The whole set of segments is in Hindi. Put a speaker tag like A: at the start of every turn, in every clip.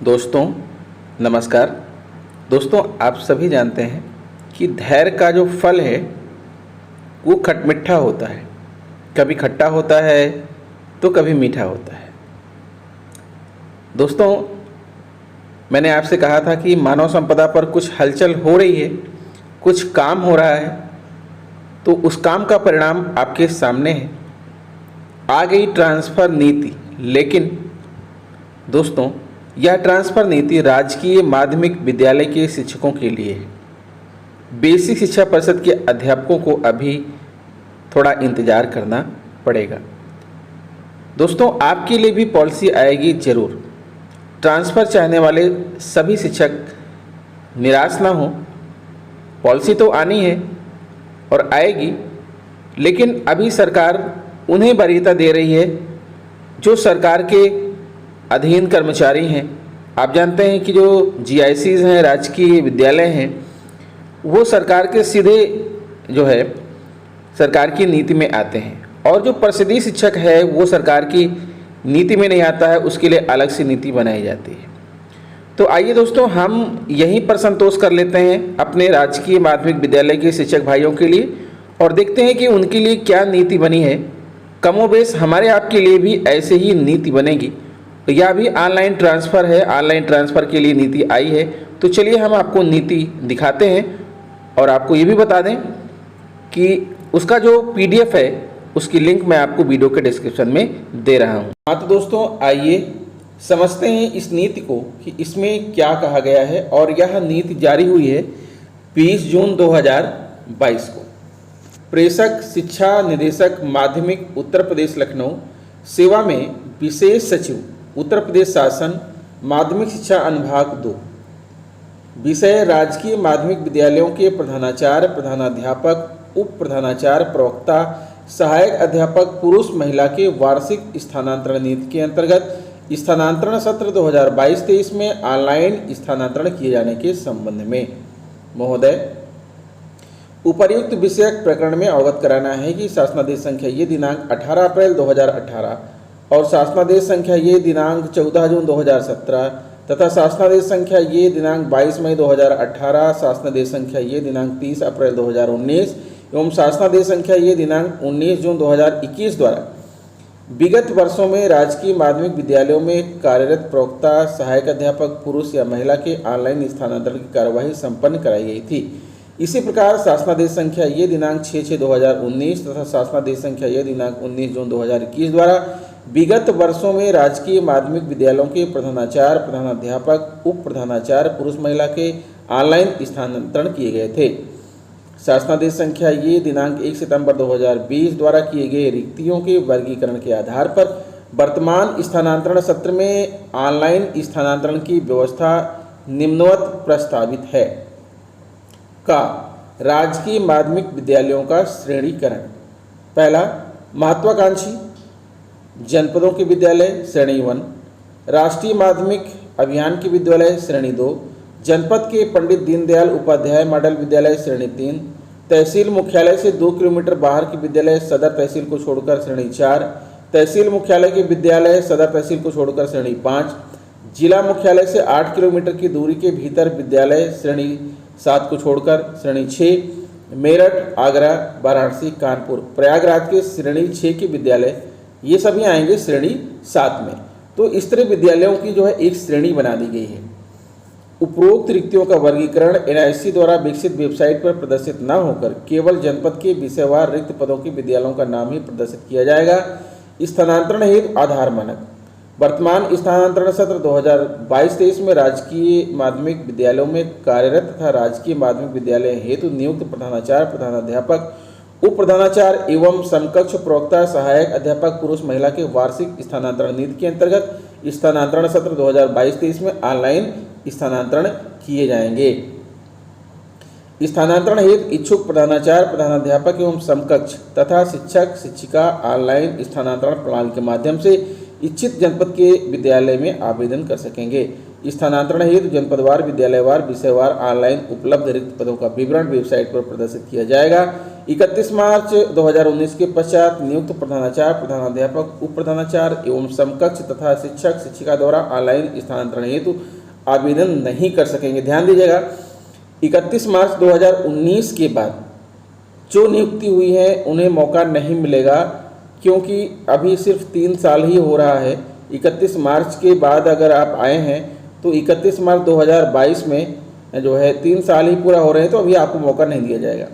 A: दोस्तों नमस्कार। दोस्तों आप सभी जानते हैं कि धैर्य का जो फल है वो खटमिठा होता है। कभी खट्टा होता है तो कभी मीठा होता है। दोस्तों मैंने आपसे कहा था कि मानव संपदा पर कुछ हलचल हो रही है, कुछ काम हो रहा है, तो उस काम का परिणाम आपके सामने है। आ गई ट्रांसफ़र नीति, लेकिन दोस्तों यह ट्रांसफ़र नीति राजकीय माध्यमिक विद्यालय के शिक्षकों के लिए है। बेसिक शिक्षा परिषद के अध्यापकों को अभी थोड़ा इंतज़ार करना पड़ेगा। दोस्तों आपके लिए भी पॉलिसी आएगी ज़रूर। ट्रांसफ़र चाहने वाले सभी शिक्षक निराश ना हों। पॉलिसी तो आनी है और आएगी, लेकिन अभी सरकार उन्हें वरीयता दे रही है जो सरकार के अधीन कर्मचारी हैं। आप जानते हैं कि जो जीआईसीज हैं, राजकीय विद्यालय हैं, वो सरकार के सीधे जो है सरकार की नीति में आते हैं, और जो प्रसिद्धि शिक्षक है वो सरकार की नीति में नहीं आता है, उसके लिए अलग से नीति बनाई जाती है। तो आइए दोस्तों हम यहीं पर संतोष कर लेते हैं अपने राजकीय माध्यमिक विद्यालय के शिक्षक भाइयों के लिए, और देखते हैं कि उनके लिए क्या नीति बनी है। कमोबेश हमारे आपके लिए भी ऐसे ही नीति बनेगी। तो यह भी ऑनलाइन ट्रांसफ़र है, ऑनलाइन ट्रांसफ़र के लिए नीति आई है। तो चलिए हम आपको नीति दिखाते हैं और आपको ये भी बता दें कि उसका जो पीडीएफ है उसकी लिंक मैं आपको वीडियो के डिस्क्रिप्शन में दे रहा हूँ। हाँ तो दोस्तों आइए समझते हैं इस नीति को कि इसमें क्या कहा गया है। और यह नीति जारी हुई है 20 जून 2022 को। प्रेषक शिक्षा निदेशक माध्यमिक उत्तर प्रदेश लखनऊ सेवा में विशेष सचिव उत्तर प्रदेश शासन माध्यमिक शिक्षा अनुभाग 2। विषय राजकीय माध्यमिक विद्यालयों के प्रधानाचार्य, प्रधानाध्यापक, उप प्रधानाचार्य, प्रवक्ता, सहायक अध्यापक पुरुष महिला के वार्षिक स्थानांतरण नीति के अंतर्गत स्थानांतरण सत्र 2022-23 में ऑनलाइन स्थानांतरण किए जाने के संबंध में। महोदय, उपर्युक्त विषयक प्रकरण में अवगत कराना है कि शासनादेश संख्या ये दिनांक 18 अप्रैल 2018 और शासनादेश संख्या ये दिनांक 14 जून 2017 तथा शासनादेश संख्या ये दिनांक 22 मई 2018, शासनादेश संख्या ये दिनांक 30 अप्रैल 2019 एवं शासनादेश संख्या ये दिनांक 19 जून 2021 द्वारा विगत वर्षों में राजकीय माध्यमिक विद्यालयों में कार्यरत प्रवक्ता, सहायक अध्यापक पुरुष या महिला के ऑनलाइन स्थानांतरण की कार्यवाही संपन्न कराई गई थी। इसी प्रकार शासनादेश संख्या ये दिनांक 6/6/2019 तथा शासनादेश संख्या ये दिनांक 19 जून 2021 द्वारा विगत वर्षों में राजकीय माध्यमिक विद्यालयों के प्रधानाचार्य, प्रधानाध्यापक, उप प्रधानाचार्य पुरुष महिला के ऑनलाइन स्थानांतरण किए गए थे। शासनादेश संख्या ये दिनांक 1 सितंबर 2020 द्वारा किए गए रिक्तियों के वर्गीकरण के आधार पर वर्तमान स्थानांतरण सत्र में ऑनलाइन स्थानांतरण की व्यवस्था निम्नवत प्रस्तावित है। का राजकीय माध्यमिक विद्यालयों का श्रेणीकरण। पहला, महत्वाकांक्षी जनपदों के विद्यालय श्रेणी 1, राष्ट्रीय माध्यमिक अभियान के विद्यालय श्रेणी 2, जनपद के पंडित दीनदयाल उपाध्याय मॉडल विद्यालय श्रेणी 3, तहसील मुख्यालय से 2 किलोमीटर बाहर के विद्यालय सदर तहसील को छोड़कर श्रेणी 4, तहसील मुख्यालय के विद्यालय सदर तहसील को छोड़कर श्रेणी 5, जिला मुख्यालय से 8 किलोमीटर की दूरी के भीतर विद्यालय श्रेणी 7 को छोड़कर श्रेणी 6, मेरठ, आगरा, वाराणसी, कानपुर, प्रयागराज के श्रेणी 6 के विद्यालय ये सभी आएंगे श्रेणी 7 में। तो इस तरह विद्यालयों की जो है एक श्रेणी बना दी गई है। उपरोक्त रिक्तियों का वर्गीकरण एनआईसी द्वारा विकसित वेबसाइट पर प्रदर्शित न होकर केवल जनपद के विषयवार रिक्त पदों के विद्यालयों का नाम ही प्रदर्शित किया जाएगा। स्थानांतरण हेतु आधार मानक। वर्तमान स्थानांतरण सत्र 2022-23 में राजकीय माध्यमिक विद्यालयों में कार्यरत तथा राजकीय माध्यमिक विद्यालय हेतु नियुक्त प्रधानाचार्य, प्रधानाध्यापक, उप प्रधानाचार्य एवं समकक्ष प्रवक्ता, सहायक अध्यापक पुरुष महिला के वार्षिक स्थानांतरण नीति के अंतर्गत स्थानांतरण सत्र 2022-23 में ऑनलाइन स्थानांतरण किए जाएंगे। स्थानांतरण हेतु इच्छुक प्रधानाचार्य, प्रधानाध्यापक एवं समकक्ष तथा शिक्षक शिक्षिका ऑनलाइन स्थानांतरण प्रणाली के माध्यम से इच्छित जनपद के विद्यालय में आवेदन कर सकेंगे। स्थानांतरण हेतु जनपदवार, विद्यालयवार, विषयवार ऑनलाइन उपलब्ध रिक्त पदों का विवरण वेबसाइट पर प्रदर्शित किया जाएगा। 31 मार्च 2019 के पश्चात नियुक्त प्रधानाचार्य, प्रधानाध्यापक, उप प्रधानाचार्य एवं समकक्ष तथा शिक्षक शिक्षिका द्वारा ऑनलाइन स्थानांतरण हेतु आवेदन नहीं कर सकेंगे। ध्यान दीजिएगा, 31 मार्च 2019 के बाद जो नियुक्ति हुई है उन्हें मौका नहीं मिलेगा, क्योंकि अभी सिर्फ 3 साल ही हो रहा है। 31 मार्च के बाद अगर आप आए हैं तो 31 मार्च 2022 में जो है 3 साल ही पूरा हो रहे हैं, तो अभी आपको मौका नहीं दिया जाएगा।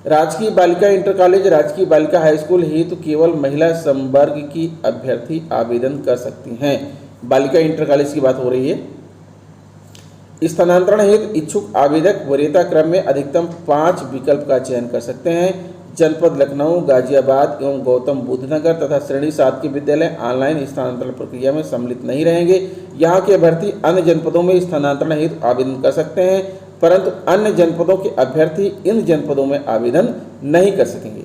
A: राजकीय बालिका इंटर कॉलेज, राजकीय बालिका हाई स्कूल हेतु केवल महिला संवर्ग की अभ्यर्थी आवेदन कर सकती हैं। बालिका इंटर कॉलेज की बात हो रही है। स्थानांतरण हेतु इच्छुक आवेदक वरीयता क्रम में अधिकतम 5 विकल्प का चयन कर सकते हैं। जनपद लखनऊ, गाजियाबाद एवं गौतम बुद्ध नगर तथा श्रेणी 7 के विद्यालय ऑनलाइन स्थानांतरण प्रक्रिया में सम्मिलित नहीं रहेंगे। यहाँ के अभ्यर्थी अन्य जनपदों में स्थानांतरण हेतु आवेदन कर सकते हैं, परंतु अन्य जनपदों के अभ्यर्थी इन जनपदों में आवेदन नहीं कर सकेंगे।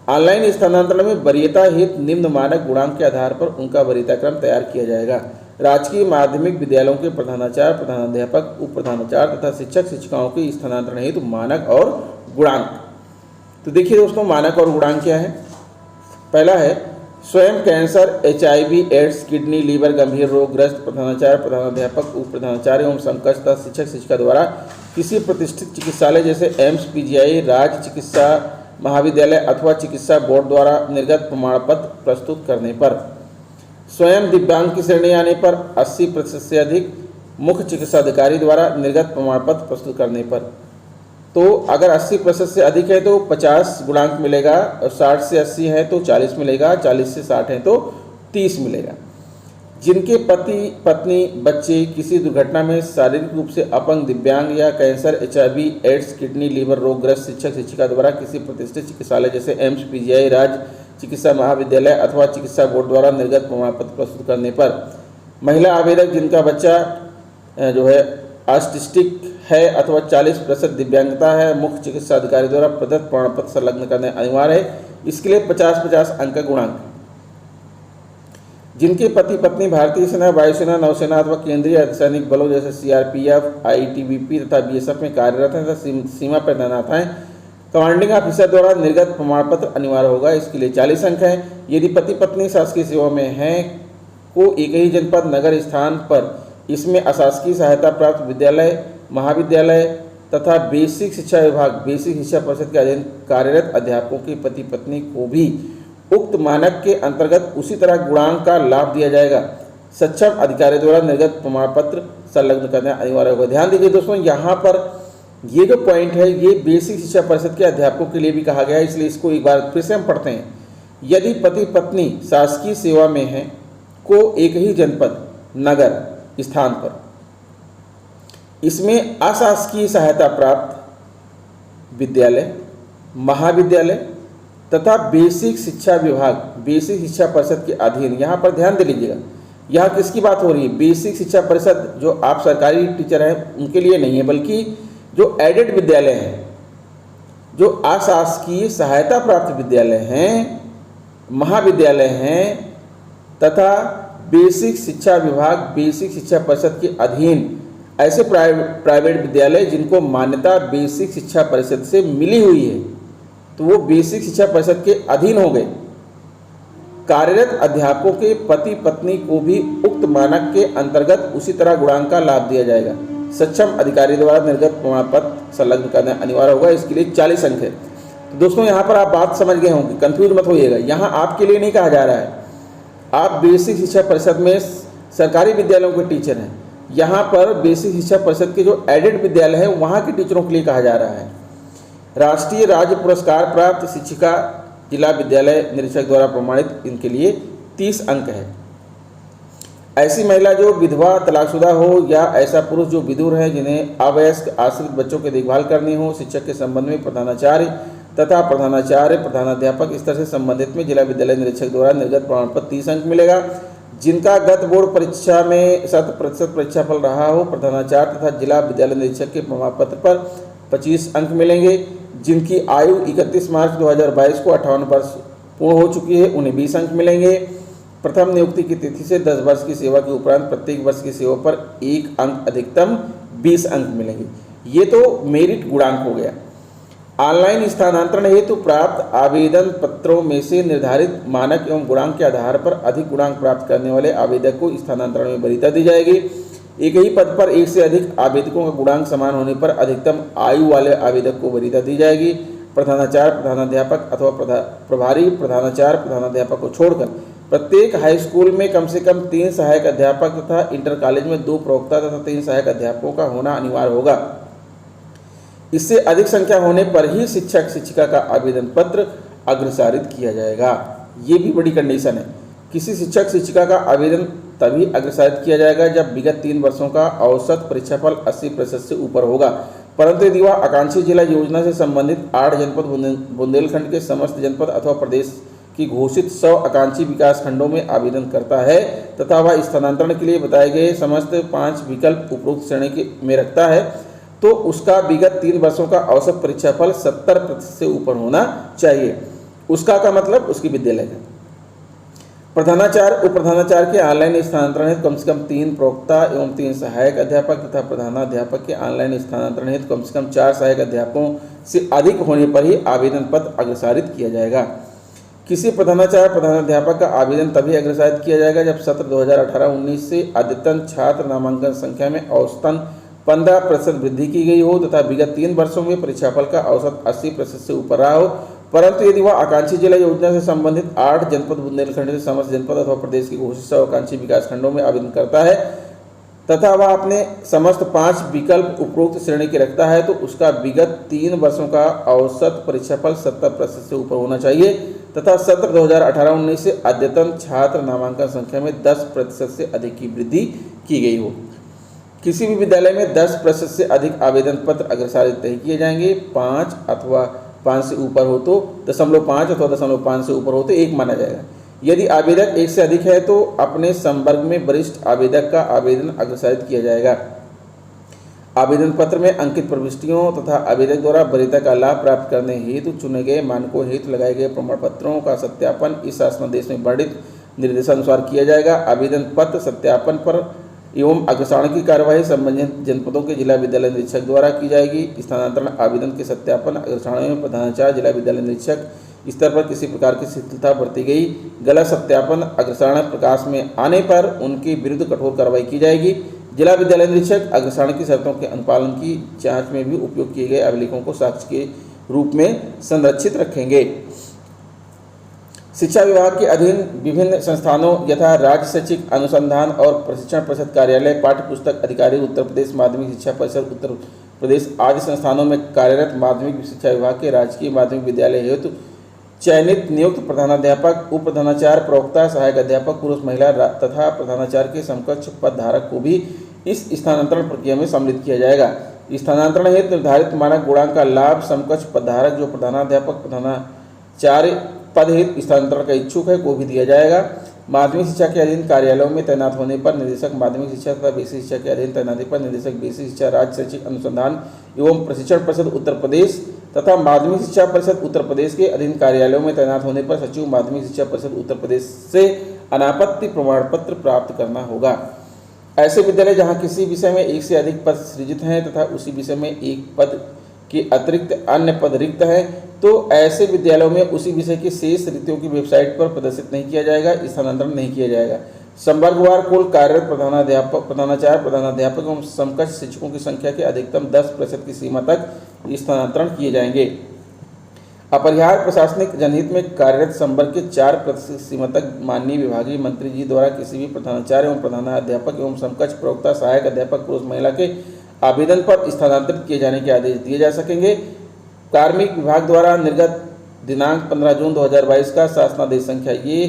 A: ऑनलाइन स्थानांतरण में वरीयता हेतु निम्न मानक गुणांक के आधार पर उनका वरीयता क्रम तैयार किया जाएगा। राजकीय माध्यमिक विद्यालयों के प्रधानाचार्य, प्रधानाध्यापक, उप प्रधानाचार्य तथा शिक्षक शिक्षिकाओं के स्थानांतरण हेतु मानक और गुणांक। तो देखिए दोस्तों, मानक और गुणांक क्या है। पहला है स्वयं cancer, HIV, AIDS, kidney, liver गंभीर रोग ग्रस्त प्रधानाचार्य, प्रधानाध्यापक, उप प्रधानाचार्य एवं समकक्ष तथा शिक्षक शिक्षिका द्वारा किसी प्रतिष्ठित चिकित्सालय जैसे एम्स, PGI, राज्य चिकित्सा महाविद्यालय अथवा चिकित्सा बोर्ड द्वारा निर्गत प्रमाण पत्र प्रस्तुत करने पर, स्वयं दिव्यांग की श्रेणी आने पर 80% से अधिक मुख्य चिकित्सा अधिकारी द्वारा निर्गत प्रमाण पत्र प्रस्तुत करने पर। तो अगर 80% से अधिक है तो 50 गुणांक मिलेगा, और 60 से 80 है तो 40 मिलेगा, 40 से 60 है तो 30 मिलेगा। जिनके पति पत्नी बच्चे किसी दुर्घटना में शारीरिक रूप से अपंग, दिव्यांग या cancer, HIV, AIDS, kidney, liver रोगग्रस्त शिक्षक शिक्षिका द्वारा किसी प्रतिष्ठित चिकित्सालय जैसे एम्स, PGI, राज्य चिकित्सा महाविद्यालय अथवा चिकित्सा बोर्ड द्वारा निर्गत प्रमाण पत्र प्रस्तुत करने पर, महिला आवेदक जिनका बच्चा जो है ऑटिस्टिक है अथवा 40% दिव्यांगता है, मुख्य चिकित्सा अधिकारी द्वारा प्रदत्त प्रमाण पत्र संलग्न करने अनिवार्य है। इसके लिए 50-50 अंक का गुणांक। जिनके पति पत्नी भारतीय सेना, वायुसेना, नौसेना अथवा केंद्रीय अर्धसैनिक बलों जैसे CRPF, ITBP तथा BSF में कार्यरत हैं तथा सीमा पर तैनात हैं, कमांडिंग ऑफिसर द्वारा निर्गत प्रमाण पत्र अनिवार्य होगा। इसके लिए 40 अंक हैं। यदि पति पत्नी शासकीय सेवा में हैं को एक ही जनपद, नगर स्थान पर इसमें अशासकीय सहायता प्राप्त विद्यालय, महाविद्यालय तथा बेसिक शिक्षा विभाग, बेसिक शिक्षा परिषद के अधीन कार्यरत अध्यापकों के पति पत्नी को भी उक्त मानक के अंतर्गत उसी तरह गुणांक का लाभ दिया जाएगा। सक्षम अधिकारी द्वारा निर्गत प्रमाण पत्र संलग्न करना अनिवार्य होगा। ध्यान दीजिए दोस्तों, यहाँ पर ये जो पॉइंट है ये बेसिक शिक्षा परिषद के अध्यापकों के लिए भी कहा गया है, इसलिए इसको एक बार फिर से हम पढ़ते हैं। यदि पति पत्नी शासकीय सेवा में हैं को एक ही जनपद, नगर स्थान पर इसमें अशासकीय सहायता प्राप्त विद्यालय, महाविद्यालय तथा बेसिक शिक्षा विभाग, बेसिक शिक्षा परिषद के अधीन, यहाँ पर ध्यान दे लीजिएगा, यहाँ किसकी बात हो रही है? बेसिक शिक्षा परिषद जो आप सरकारी टीचर हैं उनके लिए नहीं है, बल्कि जो एडेड विद्यालय हैं, जो अशासकीय सहायता प्राप्त विद्यालय हैं, महाविद्यालय हैं तथा बेसिक शिक्षा विभाग, बेसिक शिक्षा परिषद के अधीन ऐसे प्राइवेट विद्यालय जिनको मान्यता बेसिक शिक्षा परिषद से मिली हुई है, तो वो बेसिक शिक्षा परिषद के अधीन हो गए। कार्यरत अध्यापकों के पति पत्नी को भी उक्त मानक के अंतर्गत उसी तरह गुणांक का लाभ दिया जाएगा। सक्षम अधिकारी द्वारा निर्गत प्रमाण पत्र संलग्न करना अनिवार्य होगा। इसके लिए 40 अंक है। तो दोस्तों यहाँ पर आप बात समझ गए होंगे, कंफ्यूज मत होइएगा। यहाँ आपके लिए नहीं कहा जा रहा है आप बेसिक शिक्षा परिषद में सरकारी विद्यालयों के टीचर हैं, यहाँ पर बेसिक शिक्षा परिषद के जो एडेड विद्यालय है वहाँ के टीचरों के लिए कहा जा रहा है। राष्ट्रीय राज्य पुरस्कार प्राप्त शिक्षिका जिला विद्यालय निरीक्षक द्वारा प्रमाणित, इनके लिए 30 अंक है। ऐसी महिला जो विधवा, तलाकशुदा हो या ऐसा पुरुष जो विधुर है जिन्हें अवयस्क आश्रित बच्चों की देखभाल करनी हो, शिक्षक के संबंध में प्रधानाचार्य तथा प्रधानाचार्य, प्रधानाध्यापक स्तर से संबंधित में जिला विद्यालय निरीक्षक द्वारा निर्गत प्रमाण पत्र 30 अंक मिलेगा। जिनका गत बोर्ड परीक्षा में 100% परीक्षाफल रहा हो, प्रधानाचार्य तथा जिला विद्यालय निरीक्षक के प्रमाण पत्र पर 25 अंक मिलेंगे। जिनकी आयु 31 मार्च 2022 को 58 वर्ष पूर्ण हो चुकी है, उन्हें 20 अंक मिलेंगे। प्रथम नियुक्ति की तिथि से 10 वर्ष की सेवा के उपरांत प्रत्येक वर्ष की सेवा पर 1 अंक, अधिकतम 20 अंक मिलेंगे। ये तो मेरिट गुणांक हो गया। ऑनलाइन स्थानांतरण हेतु प्राप्त आवेदन पत्रों में से निर्धारित मानक एवं गुणांक के आधार पर अधिक गुणांक प्राप्त करने वाले आवेदक को स्थानांतरण में वरीयता दी जाएगी। एक ही पद पर एक से अधिक आवेदकों का गुणांक समान होने पर अधिकतम आयु वाले आवेदक को वरीयता दी जाएगी। प्रधानाचार्य, प्रधानाध्यापक अथवा प्रभारी प्रधानाचार्य, प्रधानाध्यापक को छोड़कर प्रत्येक हाई स्कूल में कम से कम 3 सहायक अध्यापक तथा इंटर कॉलेज में 2 प्रवक्ता तथा 3 सहायक अध्यापकों का होना अनिवार्य होगा। इससे अधिक संख्या होने पर ही शिक्षक शिक्षिका का आवेदन पत्र अग्रसारित किया जाएगा। ये भी बड़ी कंडीशन है। किसी शिक्षक शिक्षिका का आवेदन तभी अग्रसारित किया जाएगा जब विगत 3 वर्षों का औसत परीक्षाफल 80% से ऊपर होगा। परंतु यदि वह आकांक्षी जिला योजना से संबंधित 8 जनपद बुंदेलखंड के समस्त जनपद अथवा प्रदेश की घोषित 100 आकांक्षी विकास खंडों में आवेदन करता है तथा वह स्थानांतरण के लिए बताए गए समस्त 5 विकल्प उपरोक्त श्रेणी में रखता है तो उसका विगत 3 वर्षों का औसत परीक्षाफल 70% से ऊपर होना चाहिए। उसका का मतलब उसकी विद्यालय का। प्रधानाचार्य, उप प्रधानाचार्य के ऑनलाइन स्थानांतरण हेतु कम से कम 3 प्रवक्ता एवं 3 सहायक अध्यापक तथा प्रधानाध्यापक के ऑनलाइन स्थानांतरण हेतु कम से कम 4 सहायक अध्यापकों से अधिक होने पर ही आवेदन पत्र अग्रसारित किया जाएगा। किसी प्रधानाचार्य प्रधानाध्यापक का आवेदन तभी अग्रसारित किया जाएगा जब सत्र 2018-19 से अद्यतन छात्र नामांकन संख्या में औसतन 15% वृद्धि की गई हो तथा विगत 3 वर्षों में परीक्षाफल का औसत 80% से ऊपर रहा हो। परंतु यदि वह आकांक्षी जिला योजना से संबंधित 8 जनपद बुंदेलखंड से समस्त जनपद अथवा प्रदेश की घोषित 100 आकांक्षी विकास खंडों में आवेदन करता है तथा वह अपने समस्त 5 विकल्प उपरोक्त श्रेणी के रखता है तो उसका विगत 3 वर्षों का औसत परीक्षाफल 70% से ऊपर होना चाहिए तथा सत्र 2018-19 से अद्यतन छात्र नामांकन संख्या में 10% से अधिक की वृद्धि की गई हो। किसी भी विद्यालय में 10% से अधिक आवेदन पत्र अग्रसारित नहीं किए जाएंगे। 5 अथवा 5 से ऊपर हो तो 0.5 अथवा 0.5 से ऊपर हो तो 1 माना जाएगा। यदि आवेदक 1 से अधिक है तो अपने संवर्ग में वरिष्ठ आवेदक का आवेदन अग्रसारित किया जाएगा। आवेदन पत्र में अंकित प्रविष्टियों तथा आवेदक द्वारा वरीयता का लाभ प्राप्त करने हेतु चुने गए मानकों हेतु लगाए गए प्रमाण पत्रों का सत्यापन इस शासनादेश में वर्णित निर्देशानुसार किया जाएगा। आवेदन पत्र सत्यापन पर एवं अग्रसारण की कार्यवाही संबंधित जनपदों के जिला विद्यालय निरीक्षक द्वारा की जाएगी। स्थानांतरण आवेदन के सत्यापन अग्रसारण में प्रधानाचार्य, जिला विद्यालय निरीक्षक स्तर पर किसी प्रकार की शिथिलता बरती गई, गलत सत्यापन अग्रसारण प्रकाश में आने पर उनके विरुद्ध कठोर कार्रवाई की जाएगी। जिला विद्यालय निरीक्षक अग्रसारण की शर्तों के अनुपालन की जांच में भी उपयोग किए गए अभिलेखों को साक्ष्य के रूप में संरक्षित रखेंगे। शिक्षा विभाग के अधीन विभिन्न संस्थानों यथा राज्य शैक्षिक अनुसंधान और प्रशिक्षण परिषद कार्यालय, पाठ्य पुस्तक अधिकारी, उत्तर प्रदेश माध्यमिक शिक्षा परिषद उत्तर प्रदेश आदि संस्थानों में कार्यरत माध्यमिक शिक्षा विभाग के राजकीय माध्यमिक विद्यालय हेतु चयनित नियुक्त प्रधानाध्यापक, उप प्रधानाचार्य, प्रवक्ता, सहायक अध्यापक पुरुष महिला तथा प्रधानाचार्य के समकक्ष पद धारक को भी इस स्थानांतरण प्रक्रिया में सम्मिलित किया जाएगा। स्थानांतरण हेतु निर्धारित मानक गुणांक का लाभ समकक्ष पद धारक जो प्रधानाध्यापक प्रधानाचार्य पद हेतु स्थानांतरण का इच्छुक है को भी दिया जाएगा। माध्यमिक शिक्षा के अधीन कार्यालयों में तैनात होने पर निदेशक माध्यमिक शिक्षा तथा बेसिक शिक्षा के अधीन तैनाती पर निदेशक बेसिक शिक्षा राज्य शैक्षिक अनुसंधान एवं प्रशिक्षण परिषद उत्तर प्रदेश तथा माध्यमिक शिक्षा परिषद उत्तर प्रदेश के अधीन कार्यालयों में तैनात होने पर सचिव माध्यमिक शिक्षा परिषद उत्तर प्रदेश से अनापत्ति प्रमाण पत्र प्राप्त करना होगा। ऐसे विद्यालय जहाँ किसी विषय में 1 से अधिक पद सृजित हैं तथा उसी विषय में एक पद के अतिरिक्त अन्य पद रिक्त हैं तो ऐसे विद्यालयों में उसी विषय की शेष रिक्तियों की वेबसाइट पर प्रदर्शित नहीं किया जाएगा, स्थानांतरण नहीं किया जाएगा। संवर्गवार कुल कार्यरत प्रधानाध्यापक, प्रधानाचार्य, प्रधानाध्यापक एवं समकक्ष शिक्षकों की संख्या के अधिकतम 10% की सीमा तक स्थानांतरण किए जाएंगे। अपरिहार्य प्रशासनिक जनहित में कार्यरत संवर्ग के 4% सीमा तक माननीय विभागीय मंत्री जी द्वारा किसी भी प्रधानाचार्य एवं प्रधानाध्यापक एवं समकक्ष प्रवक्ता, सहायक अध्यापक पुरुष महिला के आवेदन पर स्थानांतरित किए जाने के आदेश दिए जा सकेंगे। कार्मिक विभाग द्वारा निर्गत दिनांक 15 जून 2022 का शासनादेश संख्या ये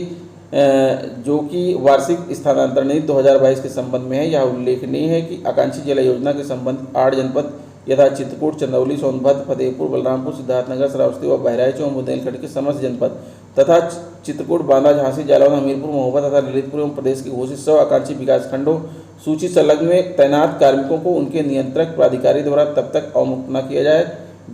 A: जो कि वार्षिक स्थानांतरण नीति 2022 के संबंध में है, यह उल्लेखनीय है कि आकांक्षी जिला योजना के संबंधित 8 जनपद यथा चित्रकूट, चंदौली, सोनभद्र, फतेहपुर, बलरामपुर, सिद्धार्थनगर, श्रावस्ती व बहराइच एवं बुंदेलखंड के समस्त जनपद तथा चित्रकूट, बांदा, झांसी, जालौन, हमीरपुर, महोबा तथा ललितपुर एवं प्रदेश की घोषित 100 आकांक्षी विकास खंडों सूची संलग्न में तैनात कार्मिकों को उनके नियंत्रक प्राधिकारी द्वारा तब तक अवमुक्त न किया जाए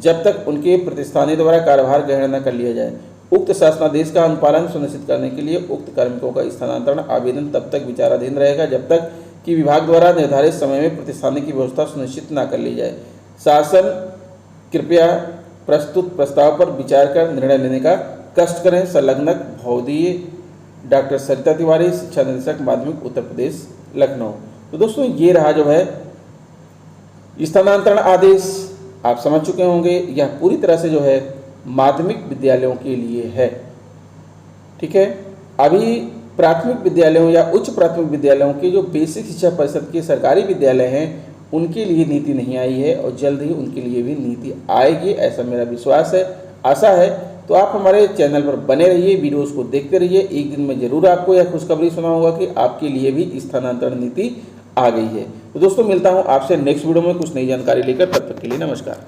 A: जब तक उनके प्रतिस्थानी द्वारा कार्यभार ग्रहण न कर लिया जाए। उक्त शासनादेश का अनुपालन सुनिश्चित करने के लिए उक्त कार्मिकों का स्थानांतरण आवेदन तब तक विचाराधीन रहेगा जब तक कि विभाग द्वारा निर्धारित समय में प्रतिस्थानी की व्यवस्था सुनिश्चित न कर ली जाए। शासन कृपया प्रस्तुत प्रस्ताव पर विचार कर निर्णय लेने का कष्ट करें। संलग्नक भवदीय डॉक्टर सरिता तिवारी, शिक्षा निदेशक माध्यमिक उत्तर प्रदेश लखनऊ। तो दोस्तों ये रहा जो है स्थानांतरण आदेश, आप समझ चुके होंगे। यह पूरी तरह से जो है माध्यमिक विद्यालयों के लिए है, ठीक है। अभी प्राथमिक विद्यालयों या उच्च प्राथमिक विद्यालयों के जो बेसिक शिक्षा परिषद के सरकारी विद्यालय हैं उनके लिए नीति नहीं आई है और जल्द ही उनके लिए भी नीति आएगी, ऐसा मेरा विश्वास है, आशा है। तो आप हमारे चैनल पर बने रहिए, वीडियोस को देखते रहिए। एक दिन में ज़रूर आपको यह खुशखबरी सुनाऊंगा कि आपके लिए भी स्थानांतरण नीति आ गई है। तो दोस्तों मिलता हूँ आपसे नेक्स्ट वीडियो में कुछ नई जानकारी लेकर, तब तक के लिए नमस्कार।